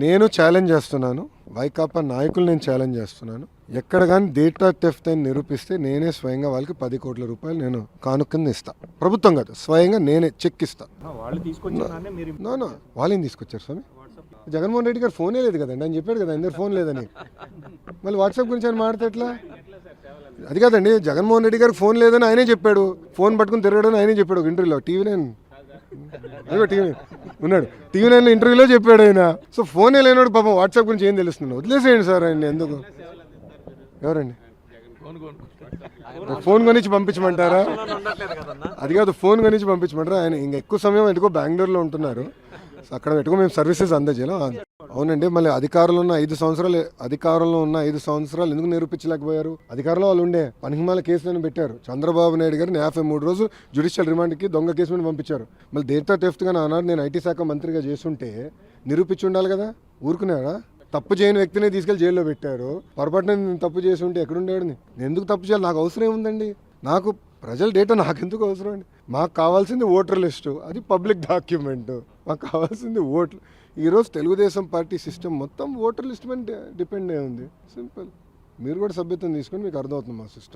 నేను ఛాలెంజ్ చేస్తున్నాను, వైకాపా నాయకులు నేను ఛాలెంజ్ చేస్తున్నాను. ఎక్కడ కానీ డేటా థెఫ్ట్ అని నిరూపిస్తే నేనే స్వయంగా వాళ్ళకి 10 కోట్ల రూపాయలు నేను కానుకని ఇస్తా. ప్రభుత్వం కాదు, స్వయంగా నేనే చెక్ ఇస్తా. వాళ్ళేం తీసుకొచ్చారు స్వామి? జగన్మోహన్ రెడ్డి గారు ఫోనే లేదు కదండి, ఆయన చెప్పాడు కదా అందరు ఫోన్ లేదని. మళ్ళీ వాట్సాప్ గురించి ఆయన మాట్లాడితే ఎట్లా? అది కాదండి, జగన్మోహన్ రెడ్డి గారికి ఫోన్ లేదని ఆయనే చెప్పాడు. ఫోన్ పట్టుకుని తిరగడని ఆయనే చెప్పాడు ఒక ఇంటర్వ్యూలో. టీవీ9 ఉన్నాడు, టీవీ9 ఇంటర్వ్యూలో చెప్పాడు ఆయన. సో ఫోనే లేనాడు పాపం, వాట్సాప్ గురించి ఏం తెలుస్తున్నాడు? వదిలేసేయండి సార్ ఆయన. ఎందుకు? ఎవరండి? ఫోన్ కొనిచ్చి పంపించమంటారా? అది కాదు, ఫోన్ కొనిచ్చి పంపించమంటారా? ఆయన ఇంకా ఎక్కువ సమయం ఎందుకో బెంగళూరులో ఉంటున్నారు. అక్కడ పెట్టుకో మేము సర్వీసెస్ అందజేయాలి. అవునండి, మళ్ళీ అధికారంలో ఉన్న 5 సంవత్సరాలు ఎందుకు నిరూపించలేకపోయారు? అధికారంలో వాళ్ళు ఉండే పనిహిమాల కేసులను పెట్టారు. చంద్రబాబు నాయుడు గారిని 53 రోజులు జ్యుడిషియల్ రిమాండ్కి దొంగ కేసు మీద పంపించారు. మళ్ళీ డేటా థెఫ్ట్గా ఆనాడు నేను ఐటీ శాఖ మంత్రిగా చేస్తుంటే నిరూపించి ఉండాలి కదా, ఊరుకున్నారా? తప్పు చేయని వ్యక్తిని తీసుకెళ్లి జైల్లో పెట్టారు. పొరపాటున నేను తప్పు చేసి ఉంటే ఎక్కడుండేవాడు? నేను ఎందుకు తప్పు చేయాలి? నాకు అవసరం ఏముందండి? నాకు ప్రజల డేటా నాకెందుకు అవసరం అండి? మాకు కావాల్సింది ఓటర్ లిస్టు, అది పబ్లిక్ డాక్యుమెంట్. మాకు కావాల్సింది ఓట్లు. ఈరోజు తెలుగుదేశం పార్టీ సిస్టమ్ మొత్తం ఓటర్ లిస్ట్ మీద డిపెండ్ అయి ఉంది. సింపుల్. మీరు కూడా సభ్యత్వం తీసుకొని మీకు అర్థమవుతుంది మా సిస్టమ్.